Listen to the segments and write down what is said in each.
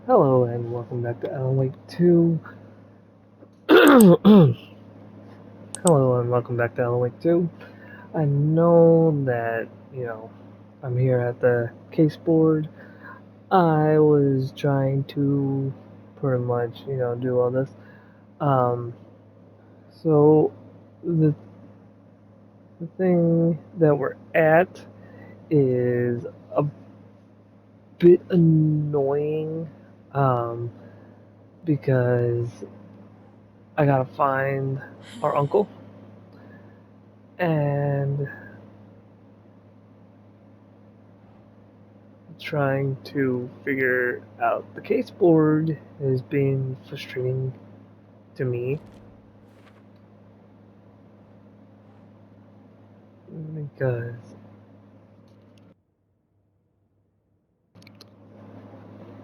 Hello and welcome back to Alan Wake 2. Hello and welcome back to Alan Wake 2. I know that, I'm here at the case board. I was trying to pretty much, do all this. Um, so the, the thing that we're at is a bit annoying because I gotta find our uncle and trying to figure out the case board has been frustrating to me because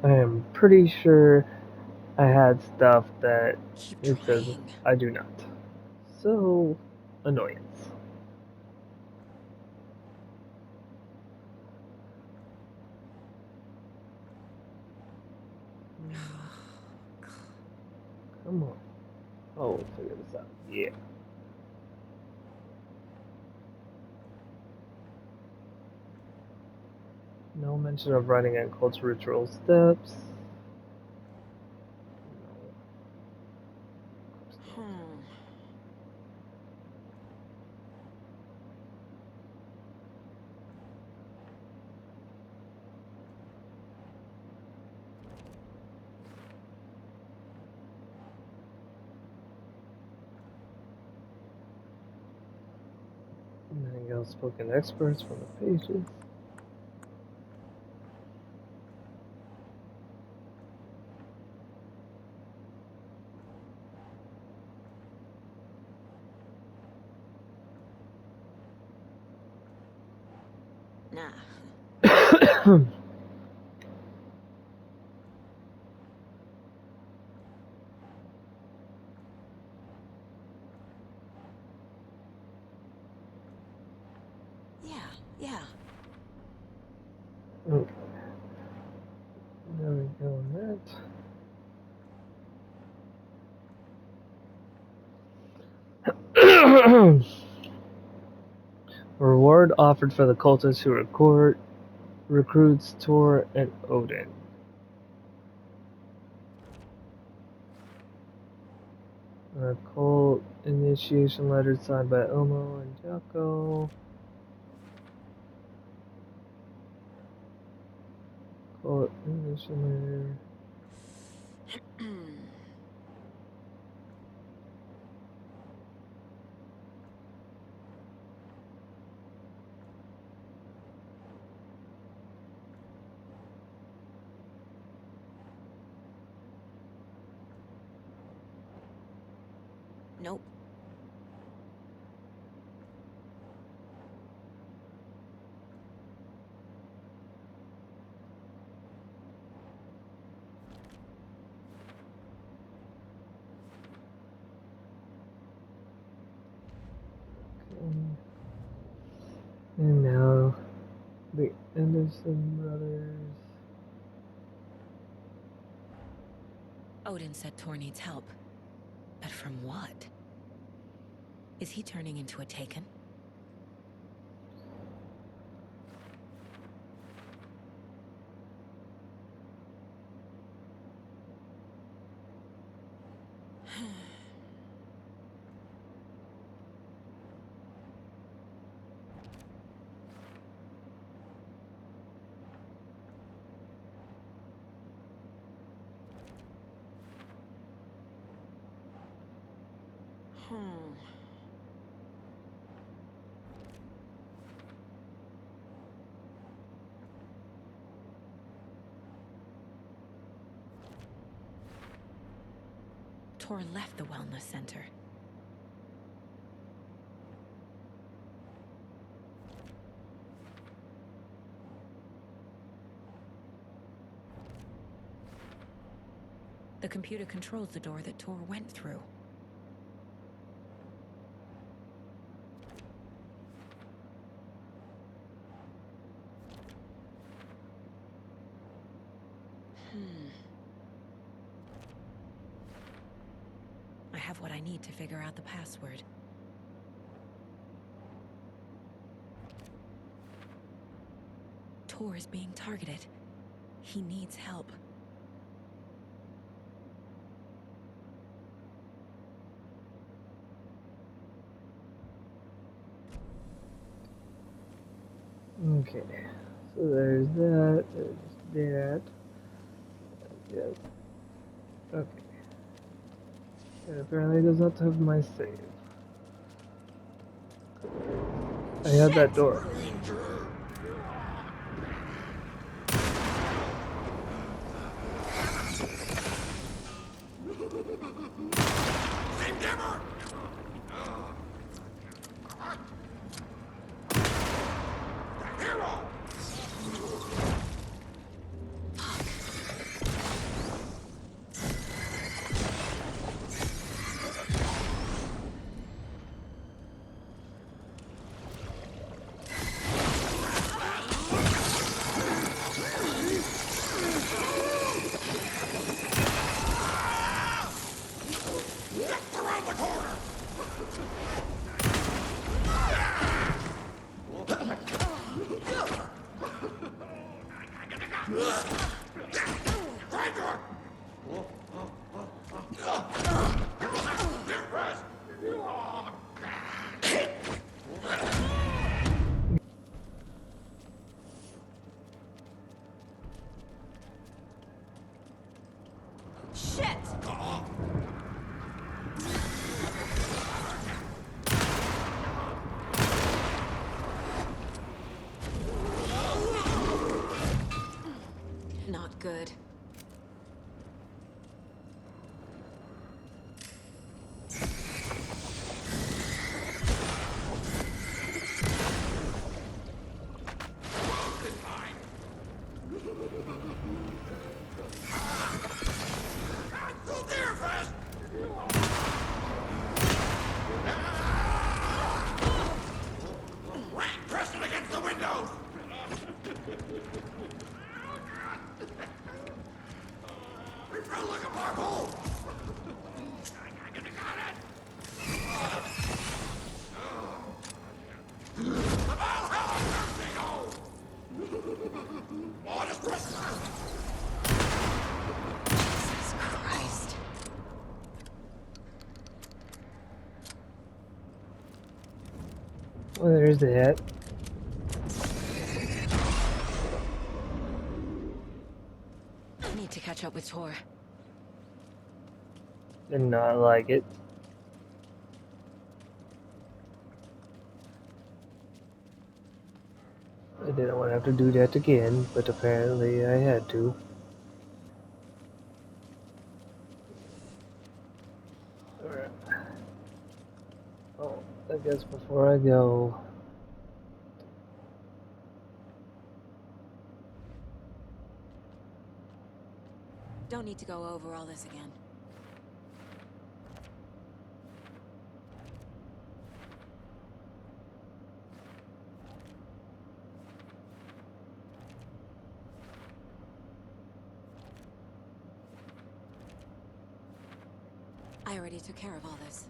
I am pretty sure I had stuff that Keep it says trying. I do not. So, annoyance. Come on. Oh, figure this out. Yeah. No mention of writing and cult ritual steps. No. Hmm. Nothing else spoken experts from the pages. Nah. Yeah, yeah. Okay, there we go on that. Reward offered for the cultists who recruits Tor and Odin. A cult initiation letter signed by Omo and Jocko. Cult initiation Nope. letter. And now the Anderson brothers. Odin said Tor needs help. But from what? Is he turning into a Taken? Hmm. Tor left the wellness center. The computer controls the door that Tor went through. Hmm. have what I need to figure out the password. Tor is being targeted. He needs help. Okay, so there's that, there's that. Yes. Okay. It apparently does not have my save. I have that door. Not good. Jesus Christ. Well, there's that. I need to catch up with Tor. Did not like it. I didn't want to have to do that again, but apparently I had to. Alright. Oh, I guess before I go, Don't need to go over all this again. I already took care of all this.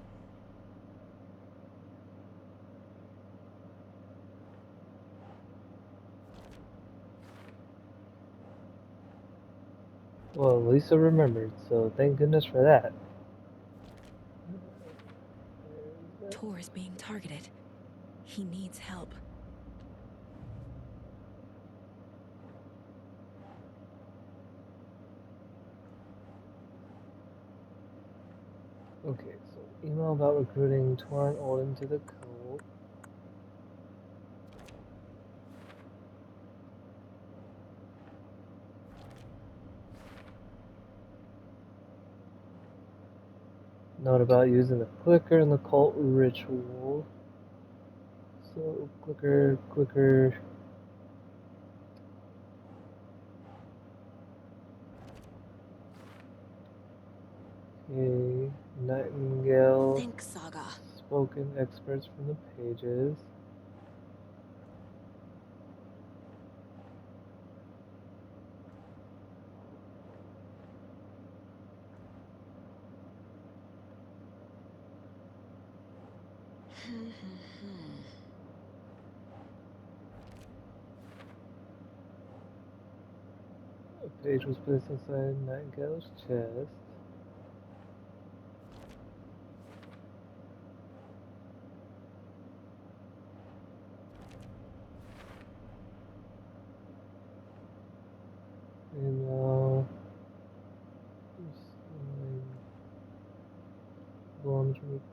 well, Lisa remembered, so thank goodness for that. Tor is being targeted. He needs help. Okay, so email about recruiting Torrent Olin to the cult. Note about using the clicker in the cult ritual. So, clicker. Okay, Nightingale. Think Saga. Spoken experts from the pages. A page was placed inside Nightingale's chest. And now, bones removed.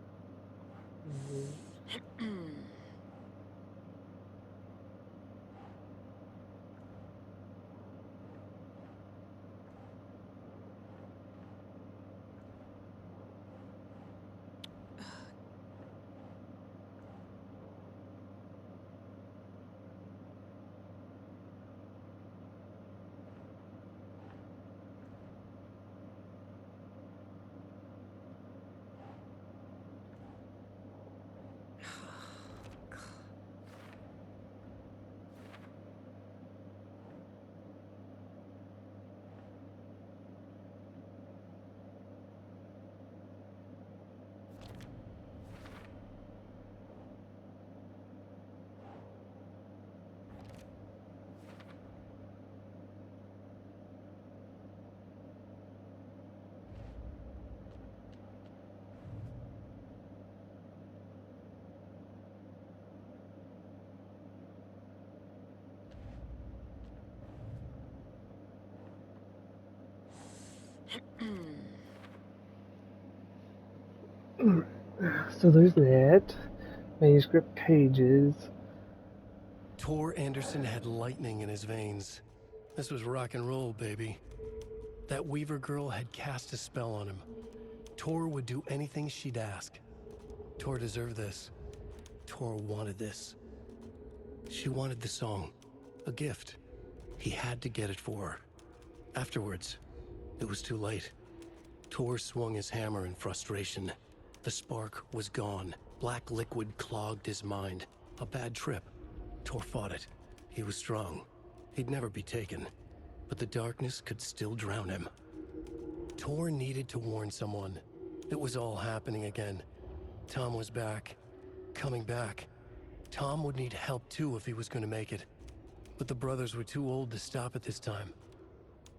So there's that. Manuscript pages. Tor Anderson had lightning in his veins. This was rock and roll, baby. That Weaver girl had cast a spell on him. Tor would do anything she'd ask. Tor deserved this. Tor wanted this. She wanted the song. A gift. He had to get it for her. Afterwards, it was too late. Tor swung his hammer in frustration. The spark was gone. Black liquid clogged his mind. A bad trip. Tor fought it. He was strong. He'd never be taken. But the darkness could still drown him. Tor needed to warn someone. It was all happening again. Tom was back. Coming back. Tom would need help too if he was going to make it. But the brothers were too old to stop it this time.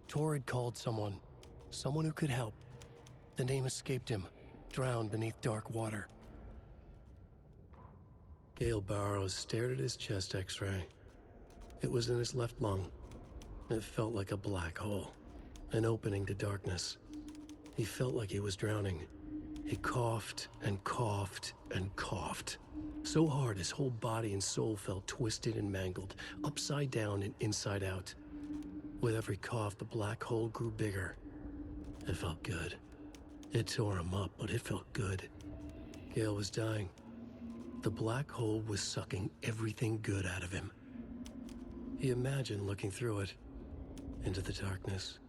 Tor had called someone. Someone who could help. The name escaped him, drowned beneath dark water. Gale Barrows stared at his chest x-ray. It was in his left lung. It felt like a black hole, an opening to darkness. He felt like he was drowning. He coughed and coughed and coughed. So hard his whole body and soul felt twisted and mangled, upside down and inside out. With every cough, the black hole grew bigger. It felt good. It tore him up, but it felt good. Gale was dying. The black hole was sucking everything good out of him. He imagined looking through it, into the darkness.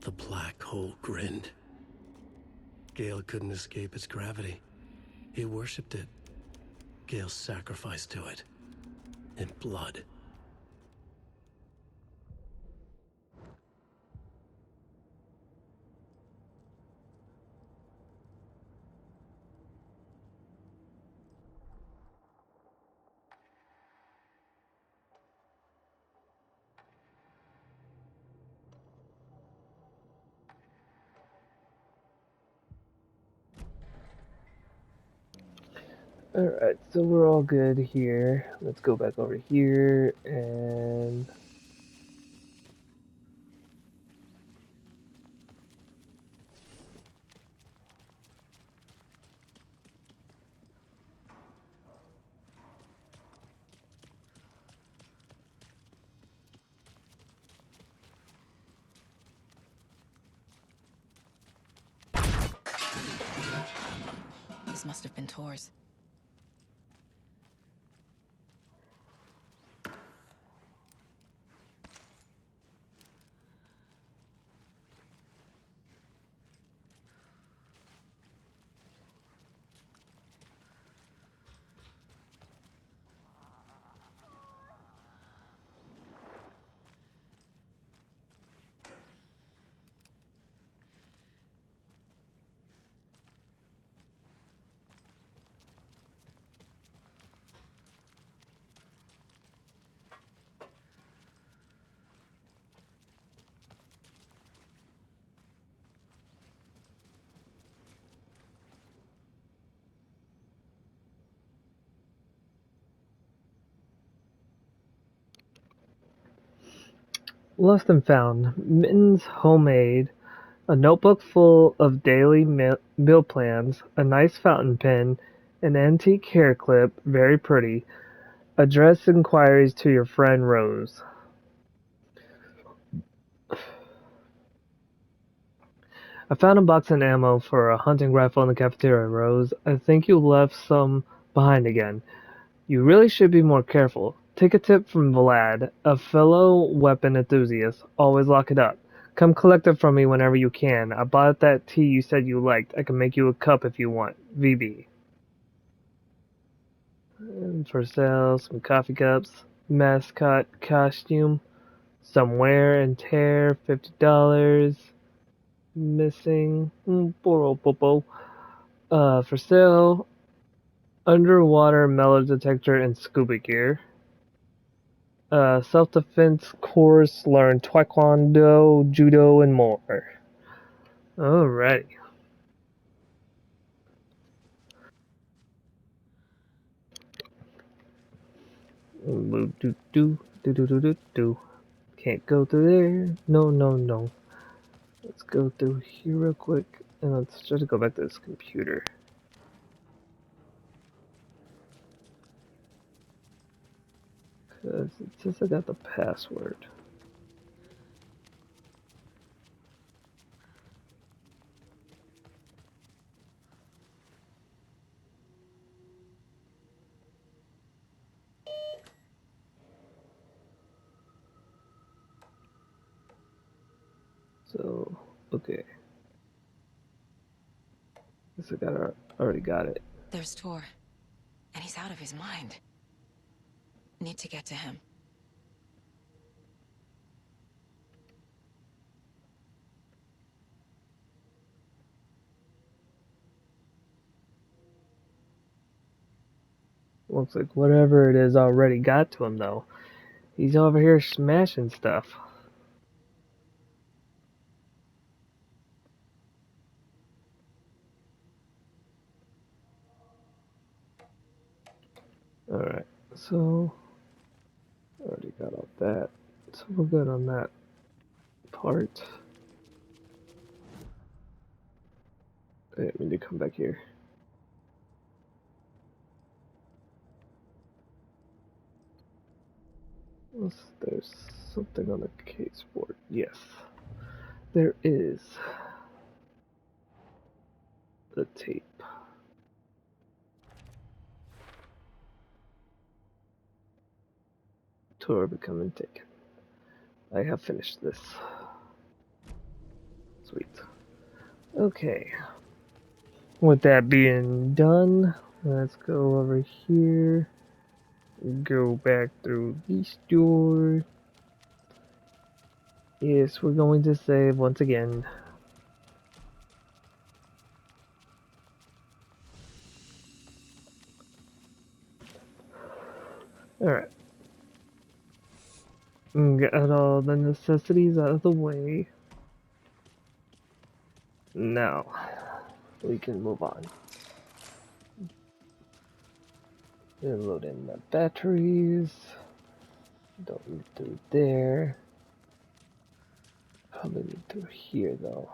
The black hole grinned. Gale couldn't escape its gravity. He worshipped it. Gale sacrificed to it. In blood. Alright, so we're all good here. Let's go back over here and This must have been Tor's. Lost and found. Mittens homemade. A notebook full of daily meal plans. A nice fountain pen. An antique hair clip. Very pretty. Address inquiries to your friend Rose. I found a box of ammo for a hunting rifle in the cafeteria, Rose. I think you left some behind again. You really should be more careful. Take a tip from Vlad, a fellow weapon enthusiast. Always lock it up. Come collect it from me whenever you can. I bought that tea you said you liked. I can make you a cup if you want. VB. And for sale, some coffee cups, mascot costume, some wear and tear, $50. Missing, Boropopo. For sale, underwater metal detector and scuba gear. Self-defense course, learn taekwondo, judo, and more. Alrighty. Do do do do do do do do. Can't go through there. No, no, no. Let's go through here real quick, and let's try to go back to this computer. Cause it says I got the password. So, okay. Guess already got it. There's Tor, and he's out of his mind. Need to get to him. Looks like whatever it is already got to him though. He's over here smashing stuff. Alright, so already got all that. So we're good on that part. I didn't mean to come back here. Unless there's something on the case board. Yes. There is. The tape. Tour becoming taken. I have finished this. Sweet. Okay. With that being done, let's go over here. Go back through this door. Yes, we're going to save once again. Alright. Got all the necessities out of the way. Now, we can move on. And load in the batteries. Don't need through there. Probably need through here though.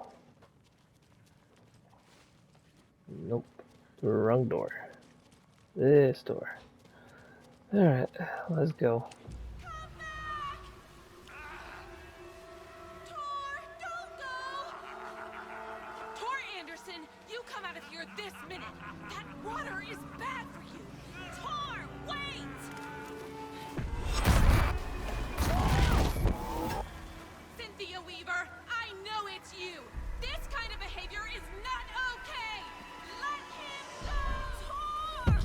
Nope. Wrong door. This door. Alright, let's go. Tor, don't go! Tor Anderson, you come out of here this minute. That water is bad for you. Tor, wait! Cynthia Weaver, I know it's you. This kind of behavior is not okay. Let him go! Tor!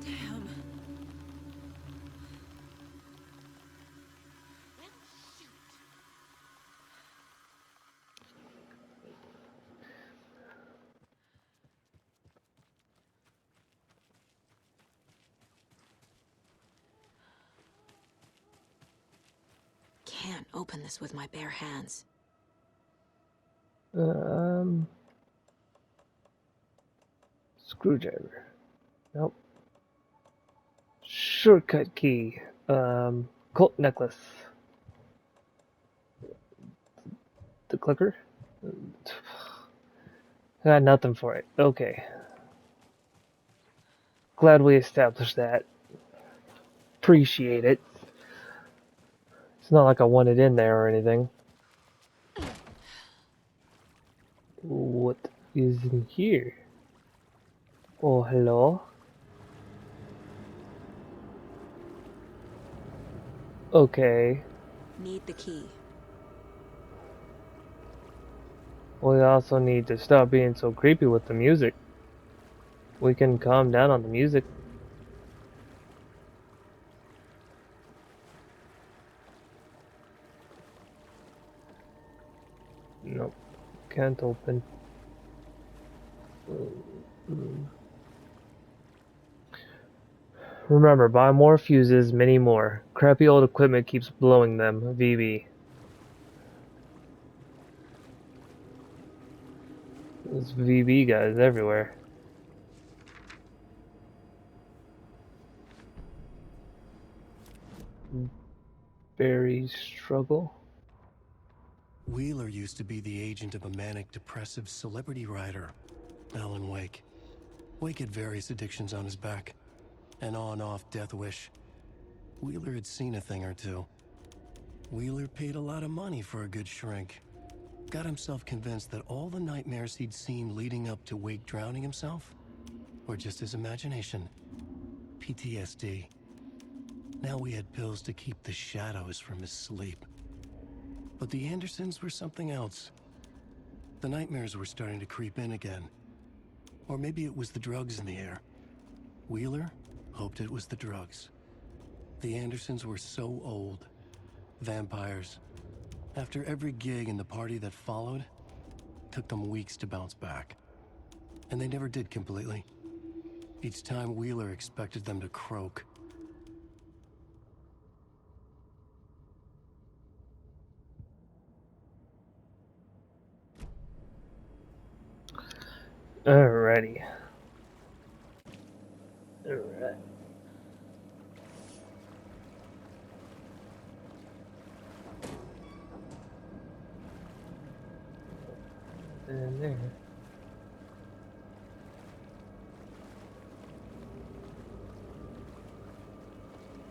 Damn. Shoot. Can't open this with my bare hands. Um, Screwdriver. Nope. Shortcut key. Colt necklace. The clicker? Got nothing for it. Okay. Glad we established that. Appreciate it. It's not like I want it in there or anything. What is in here? Oh, hello? Okay. Need the key. We also need to stop being so creepy with the music. We can calm down on the music. Nope. Can't open. Remember, buy more fuses, many more. Crappy old equipment keeps blowing them. VB. There's VB guys everywhere. Barry's struggle. Wheeler used to be the agent of a manic-depressive celebrity writer, Alan Wake. Wake had various addictions on his back. An on-off death wish. Wheeler had seen a thing or two. Wheeler paid a lot of money for a good shrink. Got himself convinced that all the nightmares he'd seen leading up to Wake drowning himself were just his imagination. PTSD. Now we had pills to keep the shadows from his sleep. But the Andersons were something else. The nightmares were starting to creep in again. Or maybe it was the drugs in the air. Wheeler hoped it was the drugs. The Andersons were so old. Vampires. After every gig and the party that followed, it took them weeks to bounce back. And they never did completely. Each time Wheeler expected them to croak. Alrighty. Alright. And there.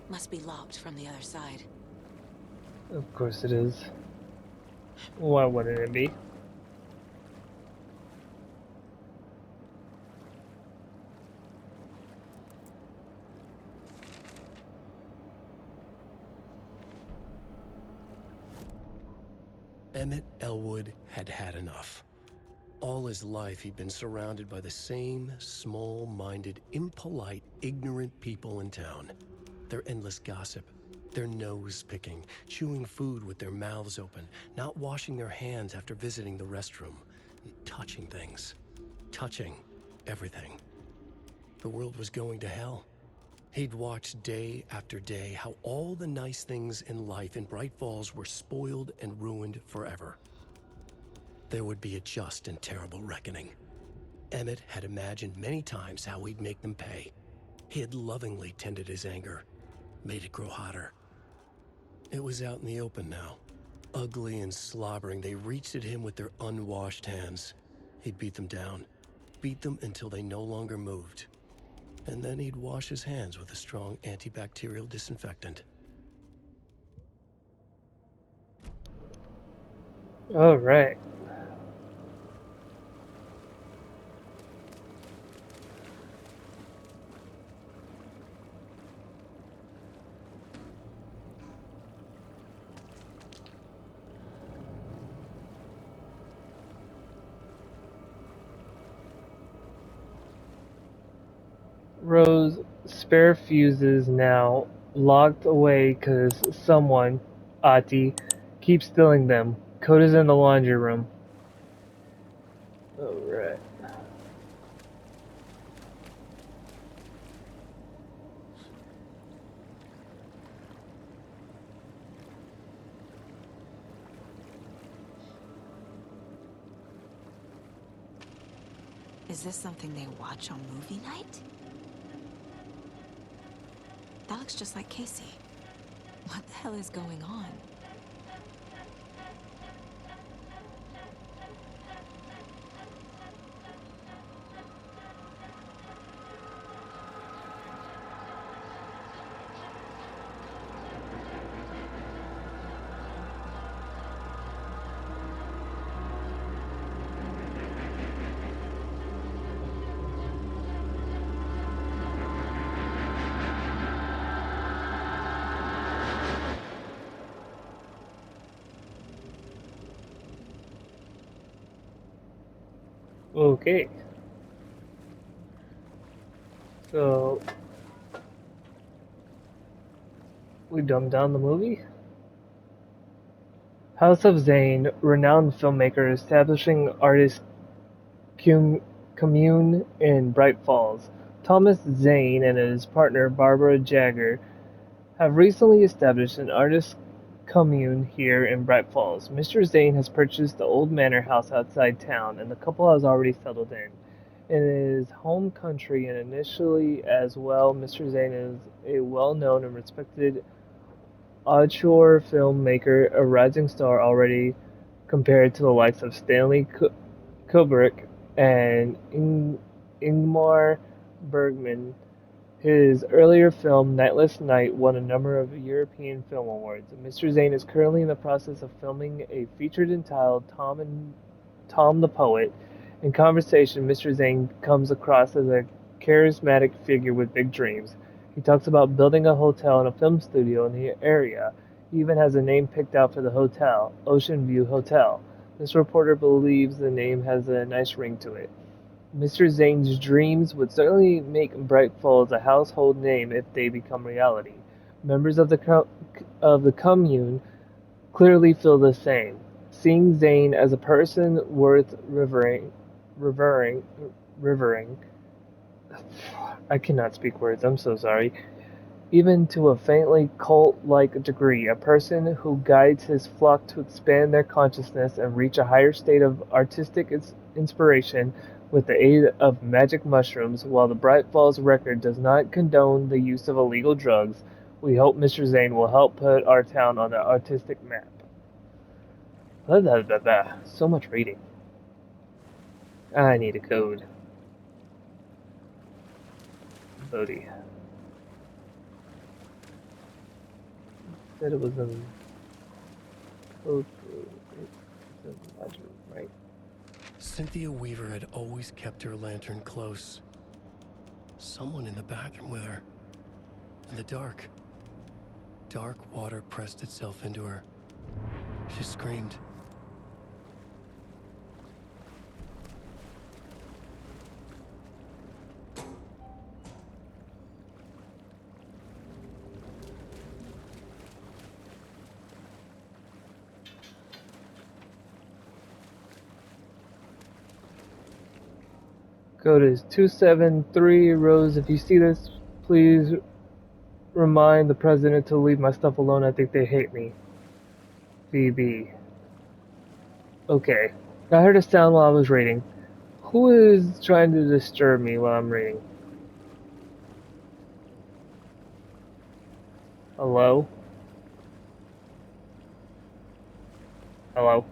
Must be locked from the other side. Of course it is. Why wouldn't it be? Emmett Elwood had had enough. All his life he'd been surrounded by the same small-minded, impolite, ignorant people in town. Their endless gossip, their nose-picking, chewing food with their mouths open, not washing their hands after visiting the restroom, and touching things. Touching everything. The world was going to hell. He'd watched day after day how all the nice things in life in Bright Falls were spoiled and ruined forever. There would be a just and terrible reckoning. Emmett had imagined many times how he'd make them pay. He had lovingly tended his anger, made it grow hotter. It was out in the open now. Ugly and slobbering, they reached at him with their unwashed hands. He'd beat them down, beat them until they no longer moved. And then he'd wash his hands with a strong antibacterial disinfectant. Alright. Rose, spare fuses now locked away because someone, Ati, keeps stealing them. Code is in the laundry room. Alright. Is this something they watch on movie night? That looks just like Casey. What the hell is going on? Okay. So we dumbed down the movie. House of Zane, renowned filmmaker, establishing artist commune in Bright Falls. Thomas Zane and his partner Barbara Jagger have recently established an artist commune here in Bright Falls. Mr. Zane has purchased the old manor house outside town, and the couple has already settled in. In his home country and initially as well, Mr. Zane is a well-known and respected auteur filmmaker, a rising star already compared to the likes of Stanley Kubrick and Ingmar Bergman. His earlier film, Nightless Night, won a number of European Film Awards. Mr. Zane is currently in the process of filming a feature entitled Tom the Poet. In conversation, Mr. Zane comes across as a charismatic figure with big dreams. He talks about building a hotel and a film studio in the area. He even has a name picked out for the hotel, Ocean View Hotel. This reporter believes the name has a nice ring to it. Mr. Zane's dreams would certainly make Bright Falls a household name if they become reality. Members of the commune clearly feel the same, seeing Zane as a person worth revering. I cannot speak words. I'm so sorry. Even to a faintly cult-like degree, a person who guides his flock to expand their consciousness and reach a higher state of artistic inspiration with the aid of magic mushrooms. While the Bright Falls Record does not condone the use of illegal drugs, we hope Mr. Zane will help put our town on the artistic map. Blah, blah, blah, blah. So much reading. I need a code. Bodhi. Said it was in code for it's in ledger, right? Cynthia Weaver had always kept her lantern close. Someone in the bathroom with her. In the dark. Dark water pressed itself into her. She screamed. Code is 273. Rose, if you see this, please remind the president to leave my stuff alone. I think they hate me. VB. Okay. I heard a sound while I was reading. Who is trying to disturb me while I'm reading? Hello? Hello?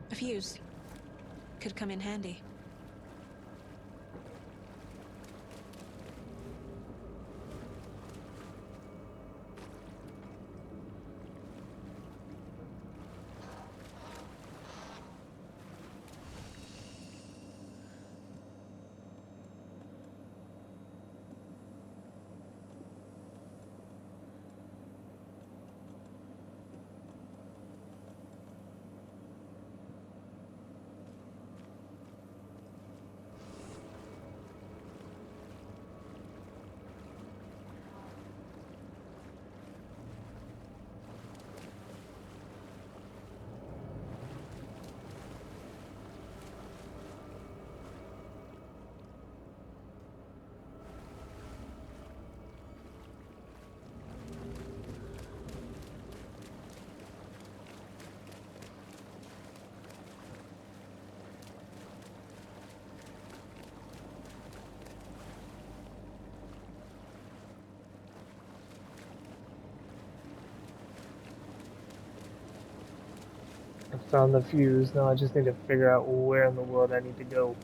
A fuse. Could come in handy. Found the fuse. Now I just need to figure out where in the world I need to go.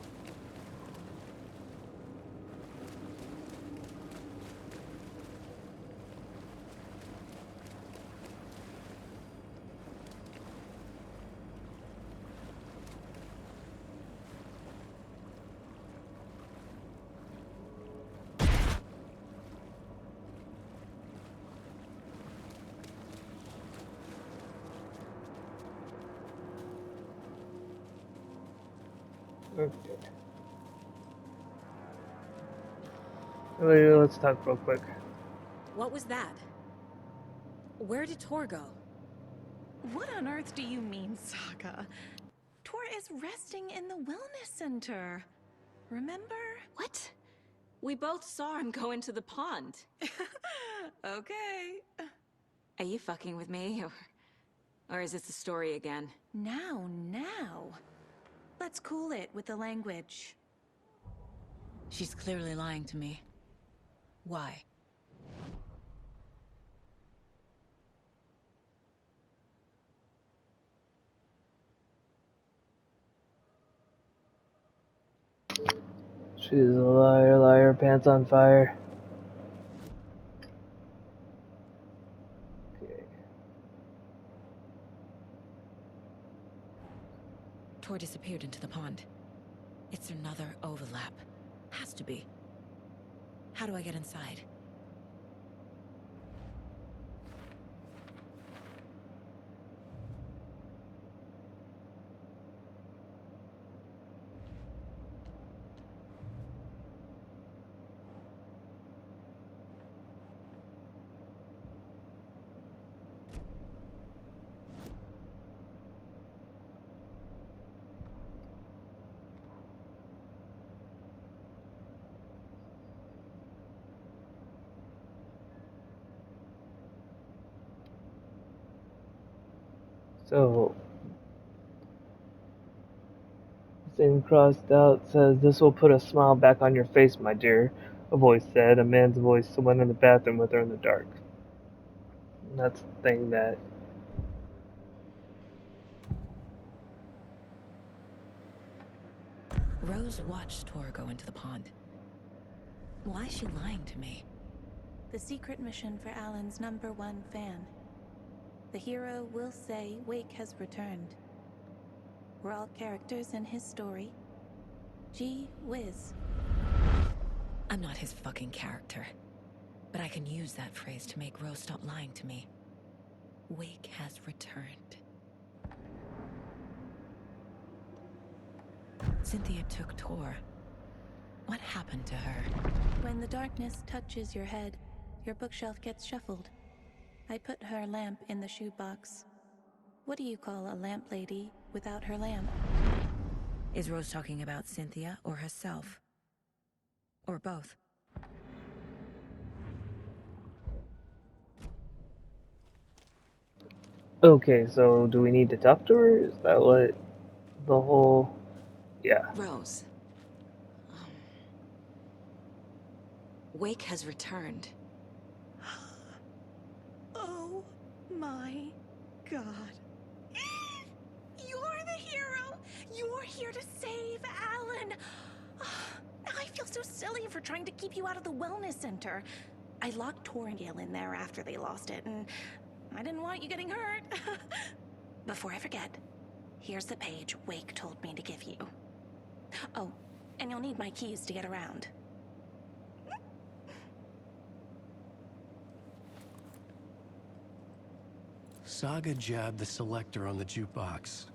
Okay. Let's talk real quick. What was that? Where did Tor go? What on earth do you mean, Saga? Tor is resting in the wellness center. Remember? What? We both saw him go into the pond. Okay. Are you fucking with me, or is this the story again? Now. Let's cool it with the language. She's clearly lying to me. Why? She's a liar, liar, pants on fire. Okay. Tor disappeared into the pond. It's another overlap. Has to be. How do I get inside? So, thing crossed out says, "This will put a smile back on your face, my dear," a voice said. A man's voice went in the bathroom with her in the dark. And that's the thing that. Rose watched Tor go into the pond. Why is she lying to me? The secret mission for Alan's #1 fan. The hero will say Wake has returned. We're all characters in his story. Gee whiz. I'm not his fucking character. But I can use that phrase to make Rose stop lying to me. Wake has returned. Cynthia took Tor. What happened to her? When the darkness touches your head, your bookshelf gets shuffled. I put her lamp in the shoebox. What do you call a lamp lady without her lamp? Is Rose talking about Cynthia or herself? Or both? Okay, so do we need to talk to her? Is that what the whole. Yeah. Rose. Wake has returned. Oh my god. You're the hero! You're here to save Alan! I feel so silly for trying to keep you out of the wellness center. I locked Tor and Gale in there after they lost it, and I didn't want you getting hurt. Before I forget, here's the page Wake told me to give you. Oh, and you'll need my keys to get around. Saga jabbed the selector on the jukebox,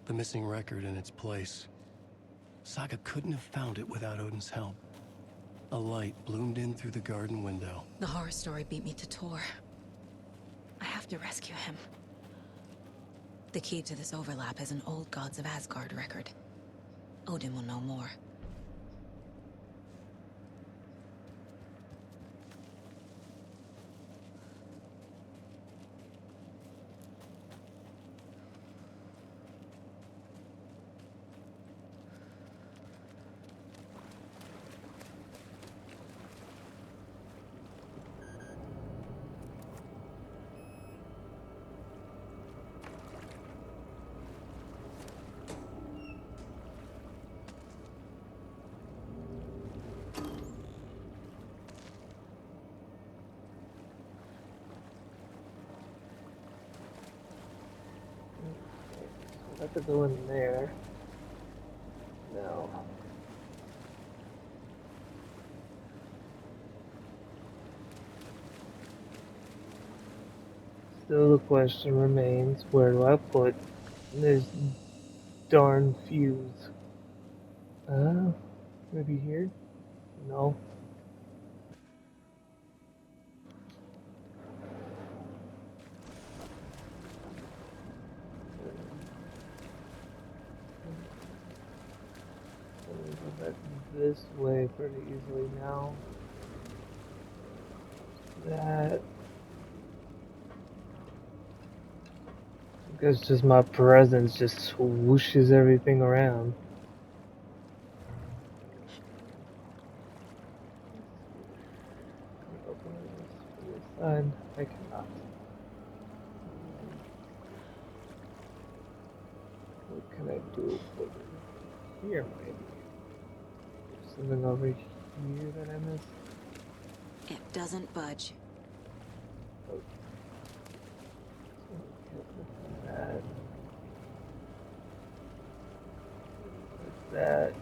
the missing record in its place. Saga couldn't have found it without Odin's help. A light bloomed in through the garden window. The horror story beat me to Tor. I have to rescue him. The key to this overlap is an old Gods of Asgard record. Odin will know more. I have to go in there. No. Still the question remains, where do I put this darn fuse? Maybe here? No. Go back this way pretty easily now. That. I guess just my presence just swooshes everything around. Can I open this from this side? I cannot. What can I do over here maybe? Something over here that I missed? It doesn't budge. That. That.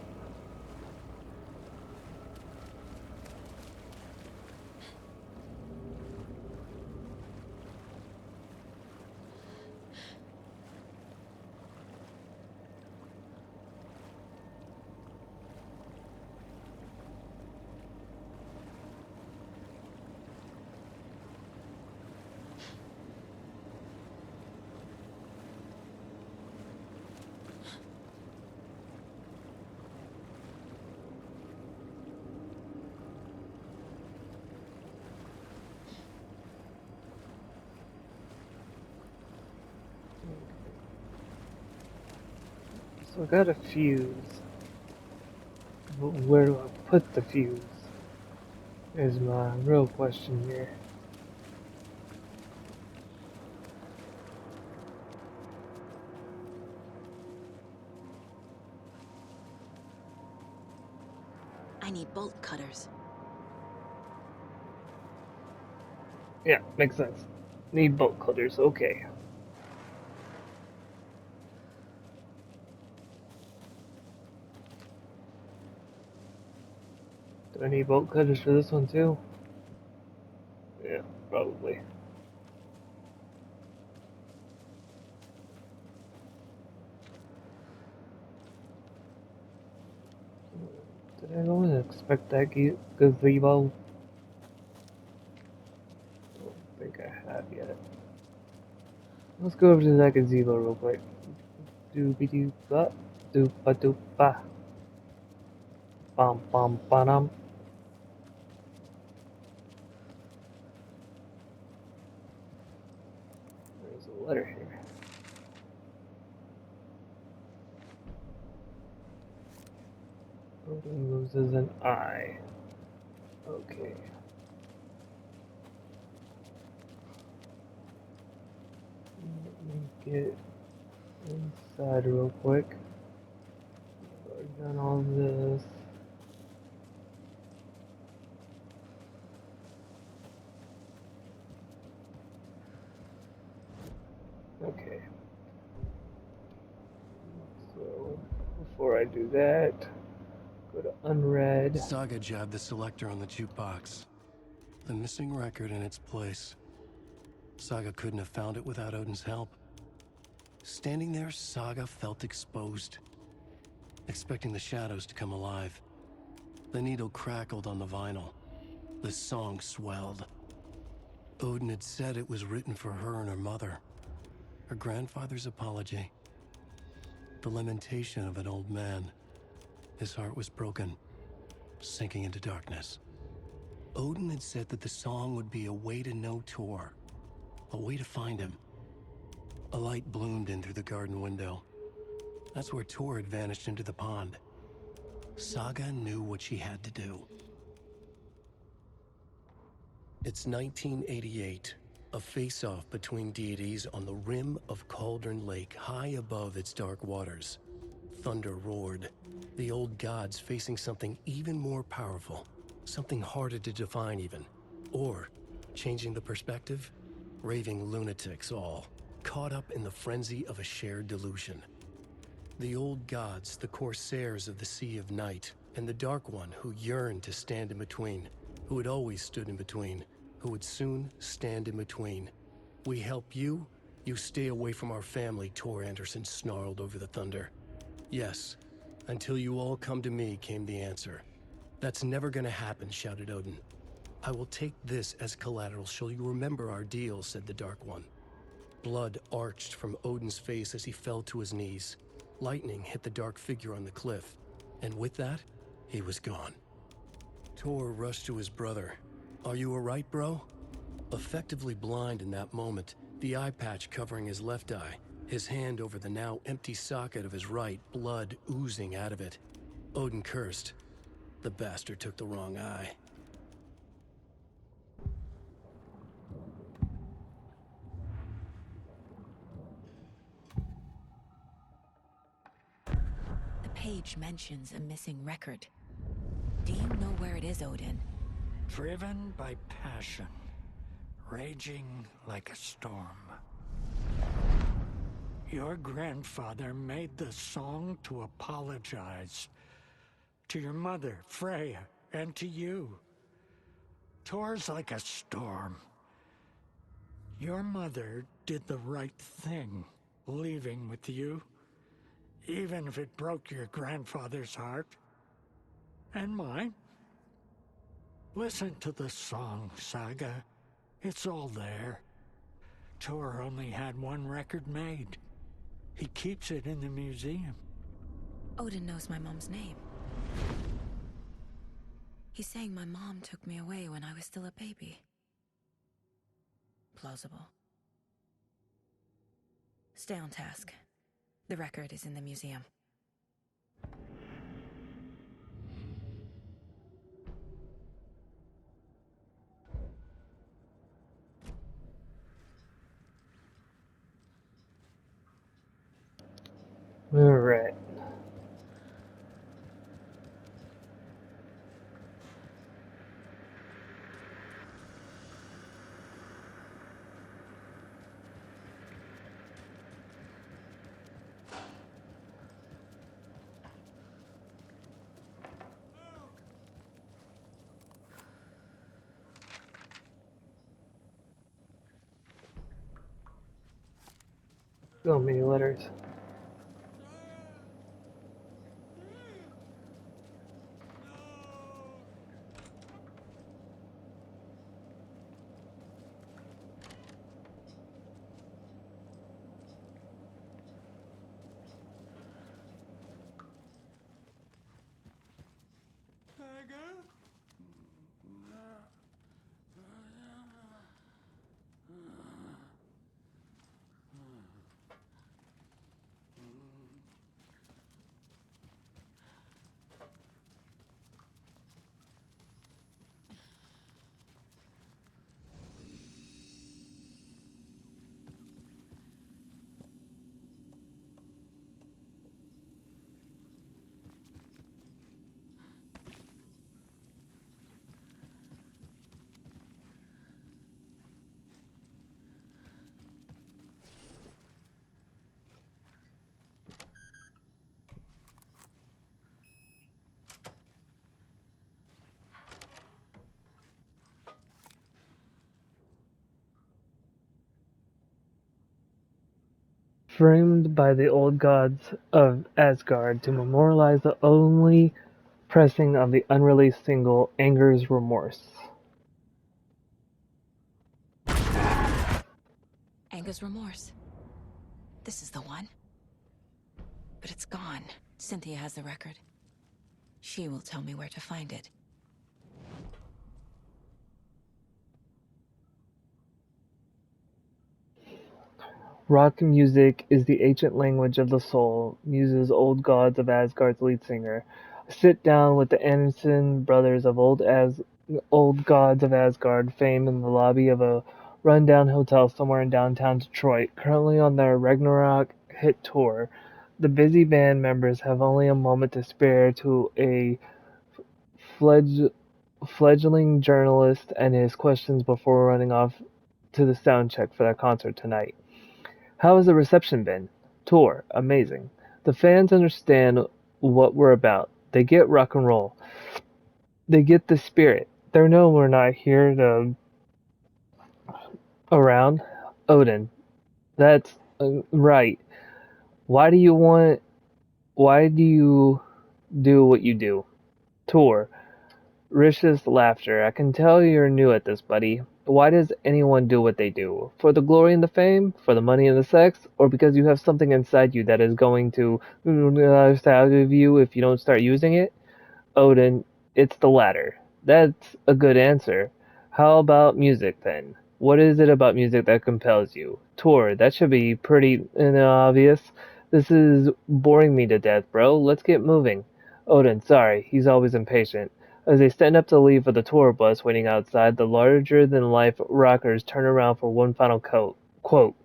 So I got a fuse. But where do I put the fuse? Is my real question here. I need bolt cutters. Yeah, makes sense. Need bolt cutters, okay. Do I need bolt cutters for this one too? Yeah, probably. Did I really expect that gazebo? Don't think I have yet. Let's go over to that gazebo real quick. Doobie-doo-ba, doopa-doopa. Bum-bum-ba-dum. There's a letter here. Odin loses an eye. Okay. Let me get inside real quick. I've done all this. Okay. So before I do that, go to unread. Saga jabbed the selector on the jukebox. The missing record in its place. Saga couldn't have found it without Odin's help. Standing there, Saga felt exposed, expecting the shadows to come alive. The needle crackled on the vinyl. The song swelled. Odin had said it was written for her and her mother. Her grandfather's apology. The lamentation of an old man. His heart was broken, sinking into darkness. Odin had said that the song would be a way to know Tor, a way to find him. A light bloomed in through the garden window. That's where Tor had vanished into the pond. Saga knew what she had to do. It's 1988, a face-off between deities on the rim of Cauldron Lake, high above its dark waters. Thunder roared, the old gods facing something even more powerful, something harder to define even. Or, changing the perspective, raving lunatics all, caught up in the frenzy of a shared delusion. The old gods, the corsairs of the Sea of Night, and the Dark One who yearned to stand in between, who had always stood in between, who would soon stand in between. We help you, you stay away from our family, Tor Anderson snarled over the thunder. Yes, until you all come to me, came the answer. That's never gonna happen, shouted Odin. I will take this as collateral. Shall you remember our deal, said the Dark One. Blood arched from Odin's face as he fell to his knees. Lightning hit the dark figure on the cliff, and with that, he was gone. Tor rushed to his brother. Are you alright, bro? Effectively blind in that moment, the eye patch covering his left eye, his hand over the now empty socket of his right, blood oozing out of it. Odin cursed. The bastard took the wrong eye. The page mentions a missing record. Do you know where it is, Odin? Driven by passion, raging like a storm. Your grandfather made the song to apologize to your mother, Freya, and to you. Tor's like a storm. Your mother did the right thing, leaving with you, even if it broke your grandfather's heart. And mine. Listen to the song, Saga. It's all there. Tor only had one record made. He keeps it in the museum. Odin knows my mom's name. He's saying my mom took me away when I was still a baby. Plausible. Stay on task. The record is in the museum. Alright. So many letters. Framed by the old gods of Asgard to memorialize the only pressing of the unreleased single Anger's Remorse. Anger's Remorse. This is the one. But it's gone. Cynthia has the record. She will tell me where to find it. Rock music is the ancient language of the soul, muses old gods of Asgard's lead singer. A sit down with the Anderson brothers of old gods of Asgard fame in the lobby of a rundown hotel somewhere in downtown Detroit, currently on their Ragnarok hit tour. The busy band members have only a moment to spare to a fledgling journalist and his questions before running off to the sound check for their concert tonight. How has the reception been? Tour, amazing. The fans understand what we're about. They get rock and roll. They get the spirit. They know we're not here to around Odin. That's right. Why do you want? Why do you do what you do? Tor. Rish's laughter. I can tell you're new at this, buddy. Why does anyone do what they do? For the glory and the fame? For the money and the sex? Or because you have something inside you that is going to out of you if you don't start using it? Odin, it's the latter. That's a good answer. How about music then? What is it about music that compels you? Tor, that should be pretty obvious. This is boring me to death, bro. Let's get moving. Odin, sorry, he's always impatient. As they stand up to leave for the tour bus waiting outside, the larger-than-life rockers turn around for one final quote.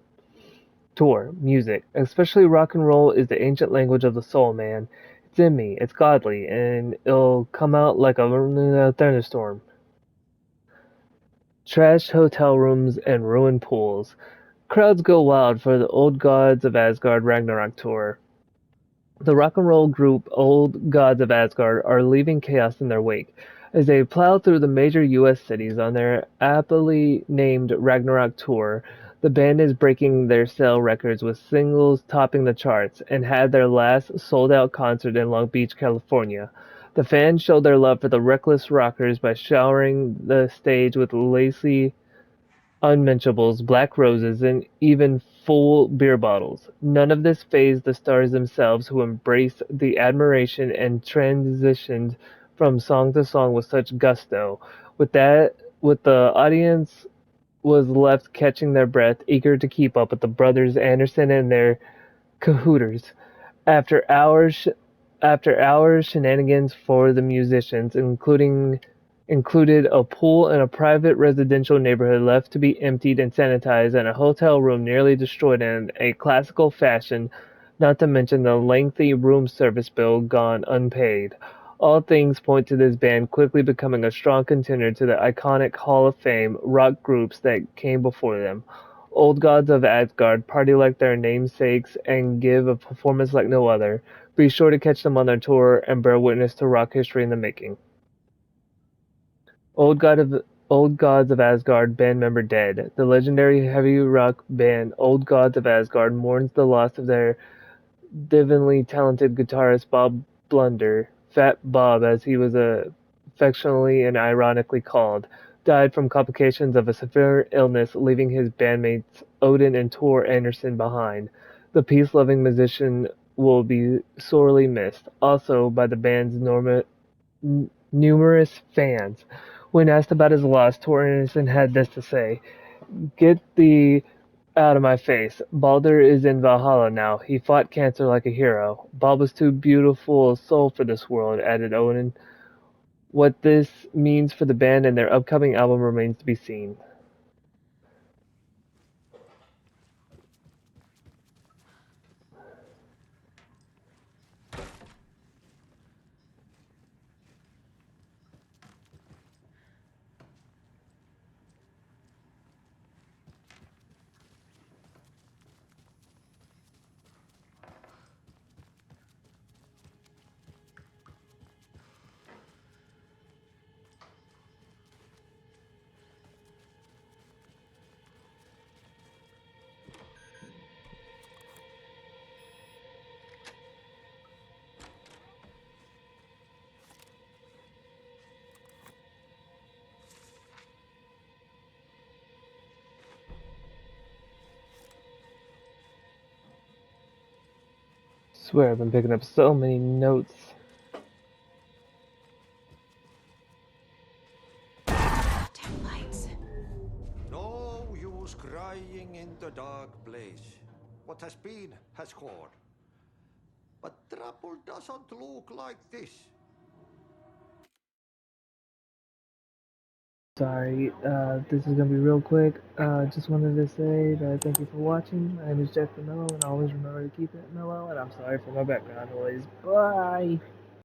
Tor, music, especially rock and roll, is the ancient language of the soul, man. It's in me, it's godly, and it'll come out like a thunderstorm. Trashed hotel rooms and ruined pools. Crowds go wild for the Old Gods of Asgard Ragnarok tour. The rock and roll group Old Gods of Asgard are leaving chaos in their wake. As they plow through the major US cities on their aptly named Ragnarok tour, the band is breaking their sale records with singles topping the charts and had their last sold-out concert in Long Beach, California. The fans showed their love for the reckless rockers by showering the stage with lacy unmentionables, black roses, and even full beer bottles. None of this fazed the stars themselves, who embraced the admiration and transitioned from song to song with such gusto. With the audience was left catching their breath, eager to keep up with the brothers Anderson and their cahooters. After hours after hours shenanigans for the musicians, included a pool in a private residential neighborhood left to be emptied and sanitized, and a hotel room nearly destroyed in a classical fashion, not to mention the lengthy room service bill gone unpaid. All things point to this band quickly becoming a strong contender to the iconic Hall of Fame rock groups that came before them. Old Gods of Asgard party like their namesakes and give a performance like no other. Be sure to catch them on their tour and bear witness to rock history in the making. Old God of Old Gods of Asgard band member dead. The legendary heavy rock band Old Gods of Asgard mourns the loss of their divinely talented guitarist Bob Blunder, Fat Bob as he was affectionately and ironically called, died from complications of a severe illness, leaving his bandmates Odin and Tor Anderson behind. The peace-loving musician will be sorely missed, also by the band's numerous fans. When asked about his loss, Tor Anderson had this to say: "Get the out of my face. Balder is in Valhalla now. He fought cancer like a hero. Bob was too beautiful a soul for this world," added Odin. What this means for the band and their upcoming album remains to be seen. Swear I've been picking up so many notes. Damn lights. No use crying in the dark place. What has been has gone. But trouble doesn't look like this. Sorry, this is gonna be real quick. Just wanted to say that thank you for watching. My name is Jeff the Mellow, and always remember to keep it mellow. And I'm sorry for my background noise. Bye.